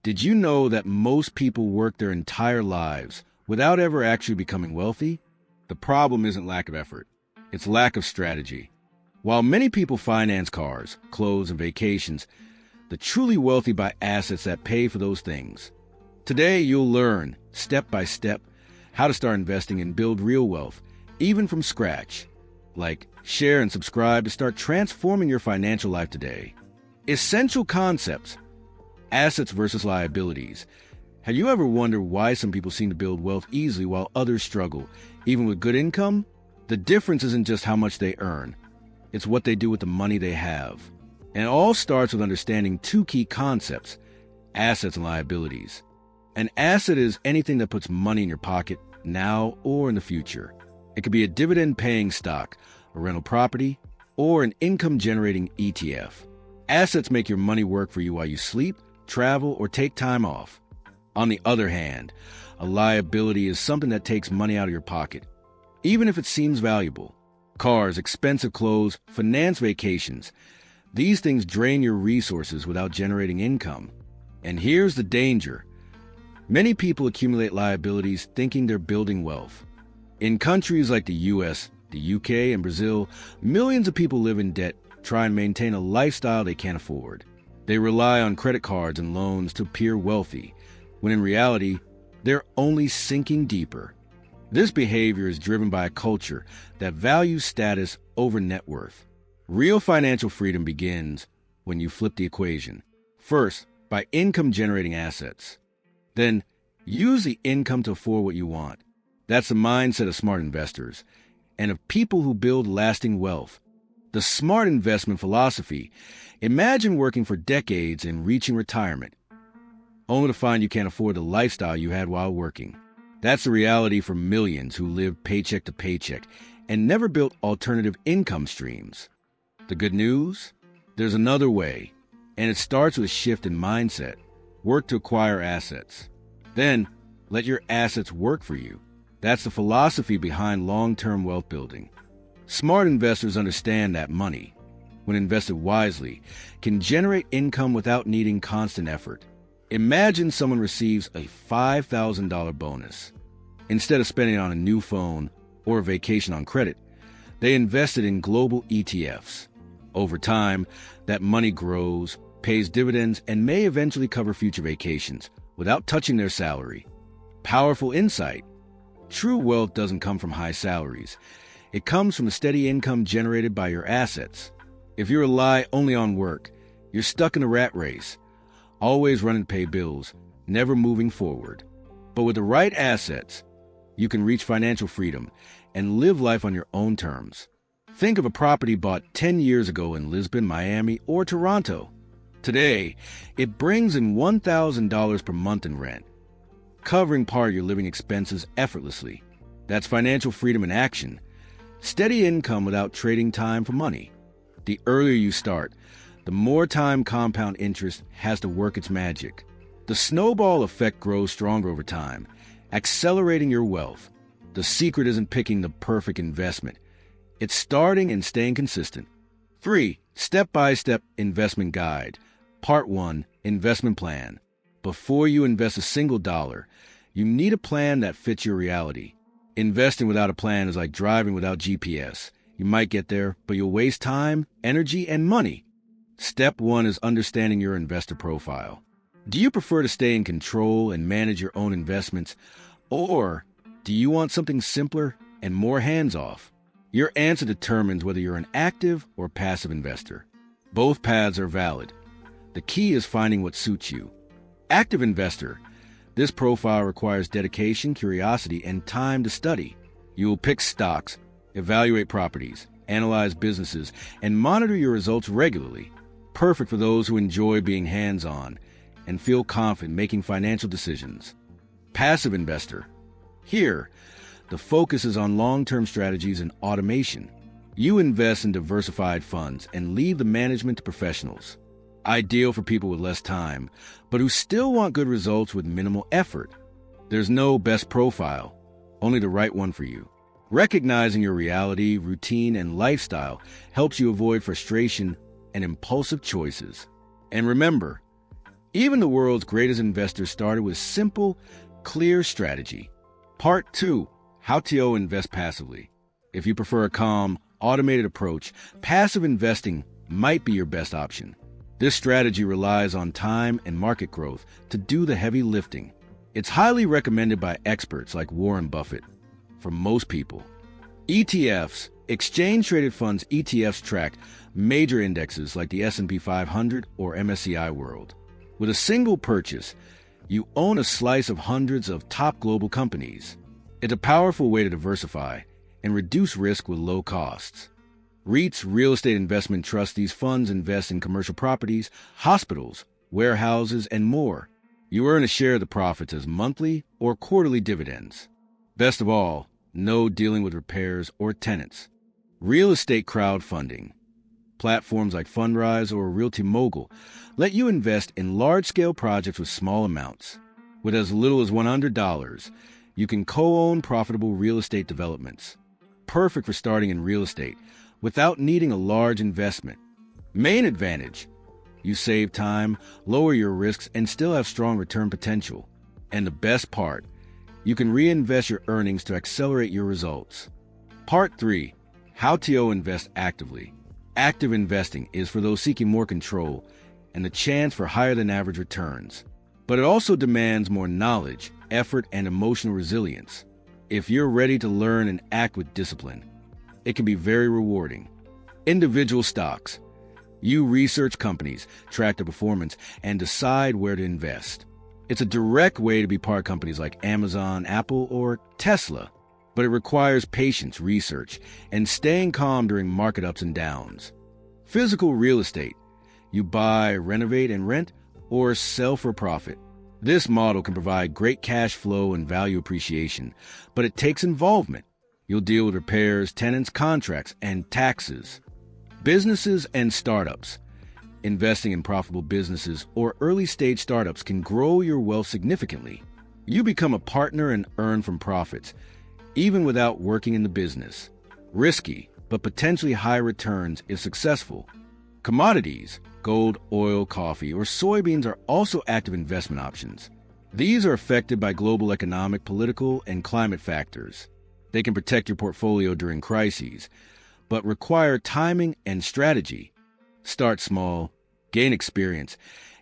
Did you know that most people work their entire lives without ever actually becoming wealthy? The problem isn't lack of effort. It's lack of strategy. While many people finance cars, clothes, and vacations, the truly wealthy buy assets that pay for those things. Today, you'll learn, step by step, how to start investing and build real wealth, even from scratch. Like, share, and subscribe to start transforming your financial life today. Essential concepts. Assets versus liabilities. Have you ever wondered why some people seem to build wealth easily while others struggle, even with good income? The difference isn't just how much they earn. It's what they do with the money they have. And it all starts with understanding two key concepts: assets and liabilities. An asset is anything that puts money in your pocket now or in the future. It could be a dividend-paying stock, a rental property, or an income-generating ETF. Assets make your money work for you while you sleep, travel, or take time off. On the other hand, a liability is something that takes money out of your pocket, even if it seems valuable. Cars, expensive clothes, finance vacations. These things drain your resources without generating income. And here's the danger. Many people accumulate liabilities thinking they're building wealth. In countries like the US, the UK, and Brazil, millions of people live in debt, try and maintain a lifestyle they can't afford. They rely on credit cards and loans to appear wealthy, when in reality, they're only sinking deeper. This behavior is driven by a culture that values status over net worth. Real financial freedom begins when you flip the equation. First, by income-generating assets. Then, use the income to afford what you want. That's the mindset of smart investors and of people who build lasting wealth. The smart investment philosophy. Imagine working for decades and reaching retirement, only to find you can't afford the lifestyle you had while working. That's the reality for millions who live paycheck to paycheck and never built alternative income streams. The good news? There's another way, and it starts with a shift in mindset. Work to acquire assets. Then, let your assets work for you. That's the philosophy behind long-term wealth building. Smart investors understand that money, when invested wisely, can generate income without needing constant effort. Imagine someone receives a $5,000 bonus. Instead of spending it on a new phone or a vacation on credit, they invested in global ETFs. Over time, that money grows, pays dividends, and may eventually cover future vacations without touching their salary. Powerful insight. True wealth doesn't come from high salaries. It comes from the steady income generated by your assets. If you rely only on work, you're stuck in a rat race, always running to pay bills, never moving forward. But with the right assets, you can reach financial freedom and live life on your own terms. Think of a property bought 10 years ago in Lisbon, Miami, or Toronto. Today, it brings in $1,000 per month in rent, covering part of your living expenses effortlessly. That's financial freedom in action. Steady income without trading time for money. The earlier you start, the more time compound interest has to work its magic. The snowball effect grows stronger over time, accelerating your wealth. The secret isn't picking the perfect investment. It's starting and staying consistent. 3. Step-by-step investment guide. Part 1. Investment plan. Before you invest a single dollar, you need a plan that fits your reality. Investing without a plan is like driving without GPS. You might get there, but you'll waste time, energy, and money. Step 1 is understanding your investor profile. Do you prefer to stay in control and manage your own investments, or do you want something simpler and more hands-off? Your answer determines whether you're an active or passive investor. Both paths are valid. The key is finding what suits you. Active investor. This profile requires dedication, curiosity, and time to study. You will pick stocks, evaluate properties, analyze businesses, and monitor your results regularly. Perfect for those who enjoy being hands-on and feel confident making financial decisions. Passive investor. Here, the focus is on long-term strategies and automation. You invest in diversified funds and leave the management to professionals. Ideal for people with less time, but who still want good results with minimal effort. There's no best profile, only the right one for you. Recognizing your reality, routine, and lifestyle helps you avoid frustration and impulsive choices. And remember, Even the world's greatest investors started with simple, clear strategy. Part 2. How to invest passively. If you prefer a calm, automated approach, passive investing might be your best option. This strategy relies on time and market growth to do the heavy lifting. It's highly recommended by experts like Warren Buffett. For most people, ETFs, exchange-traded funds ETFs track major indexes like the S&P 500 or MSCI World. With a single purchase, you own a slice of hundreds of top global companies. It's a powerful way to diversify and reduce risk with low costs. REITs, real estate investment trusts, these funds invest in commercial properties, hospitals, warehouses, and more. You earn a share of the profits as monthly or quarterly dividends. Best of all, no dealing with repairs or tenants. Real estate crowdfunding. Platforms like Fundrise or Realty Mogul let you invest in large-scale projects with small amounts. With as little as $100, you can co-own profitable real estate developments. Perfect for starting in real estate without needing a large investment. Main advantage: you save time, lower your risks, and still have strong return potential. And the best part, you can reinvest your earnings to accelerate your results. Part 3. How to invest actively. Active investing is for those seeking more control and the chance for higher than average returns. But it also demands more knowledge, effort, and emotional resilience. If you're ready to learn and act with discipline, it can be very rewarding. Individual stocks. You research companies, track their performance, and decide where to invest. It's a direct way to be part of companies like Amazon, Apple, or Tesla. But it requires patience, research, and staying calm during market ups and downs. Physical real estate. You buy, renovate, and rent, or sell for profit. This model can provide great cash flow and value appreciation, but it takes involvement. You'll deal with repairs, tenants, contracts, and taxes. Businesses and startups. Investing in profitable businesses or early-stage startups can grow your wealth significantly. You become a partner and earn from profits, even without working in the business. Risky, but potentially high returns if successful. Commodities, gold, oil, coffee, or soybeans are also active investment options. These are affected by global economic, political, and climate factors. They can protect your portfolio during crises, but require timing and strategy. Start small, gain experience,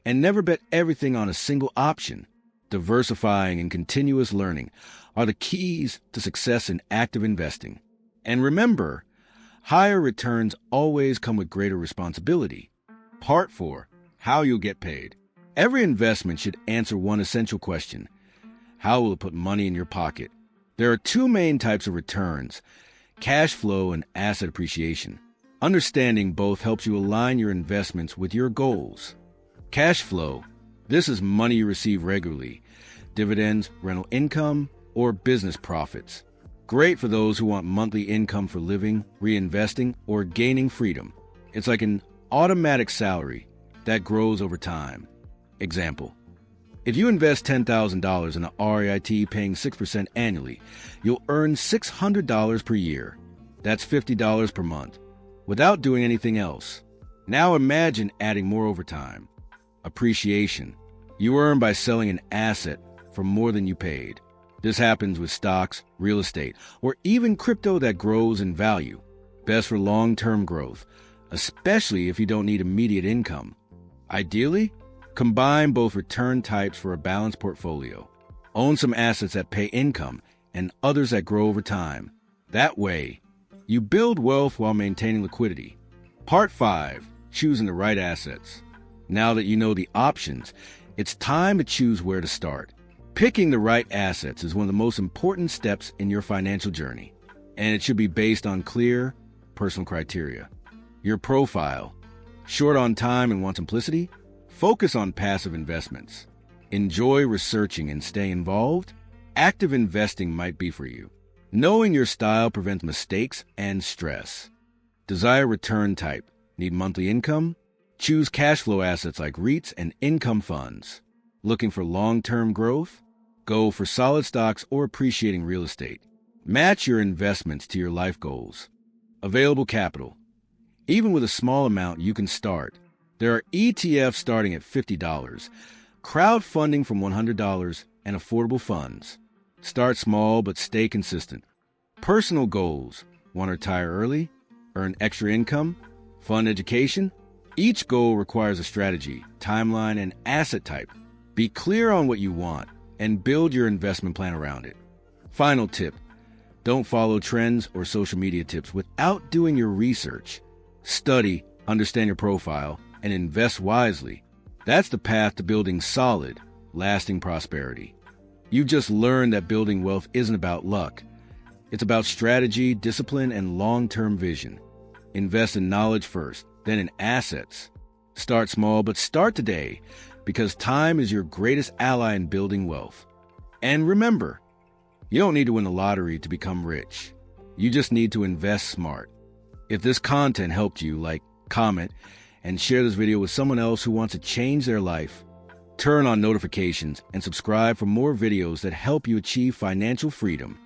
and never bet everything on a single option. Diversifying and continuous learning are the keys to success in active investing. And remember, higher returns always come with greater responsibility. Part 4. How you'll get paid. Every investment should answer one essential question: how will it put money in your pocket? There are two main types of returns: cash flow and asset appreciation. Understanding both helps you align your investments with your goals. Cash flow. This is money you receive regularly: dividends, rental income, or business profits. Great for those who want monthly income for living, reinvesting, or gaining freedom. It's like an automatic salary that grows over time. Example: if you invest $10,000 in a REIT paying 6% annually, you'll earn $600 per year. That's $50 per month, without doing anything else. Now imagine adding more overtime. Appreciation. You earn by selling an asset for more than you paid. This happens with stocks, real estate, or even crypto that grows in value. Best for long-term growth, especially if you don't need immediate income. Ideally, combine both return types for a balanced portfolio. Own some assets that pay income and others that grow over time. That way, you build wealth while maintaining liquidity. Part 5. Choosing the right assets. Now that you know the options, it's time to choose where to start. Picking the right assets is one of the most important steps in your financial journey, and it should be based on clear, personal criteria. Your profile. Short on time and want simplicity? Focus on passive investments. Enjoy researching and stay involved? Active investing might be for you. Knowing your style prevents mistakes and stress. Desire return type. Need monthly income? Choose cash flow assets like REITs and income funds. Looking for long-term growth? Go for solid stocks or appreciating real estate. Match your investments to your life goals. Available capital. Even with a small amount, you can start. There are ETFs starting at $50, Crowdfunding from $100 and affordable funds. Start small but stay consistent. Personal goals. Want to retire early? Earn extra income? Fund education? Each goal requires a strategy, timeline, and asset type. Be clear on what you want and build your investment plan around it. Final tip. Don't follow trends or social media tips without doing your research. Study, understand your profile, and invest wisely. That's the path to building solid, lasting prosperity. You've just learned that building wealth isn't about luck. It's about strategy, discipline, and long-term vision. Invest in knowledge first, then in assets. Start small, but start today, because time is your greatest ally in building wealth. And remember, you don't need to win the lottery to become rich. You just need to invest smart. If this content helped you, like, comment, and share this video with someone else who wants to change their life. Turn on notifications and subscribe for more videos that help you achieve financial freedom.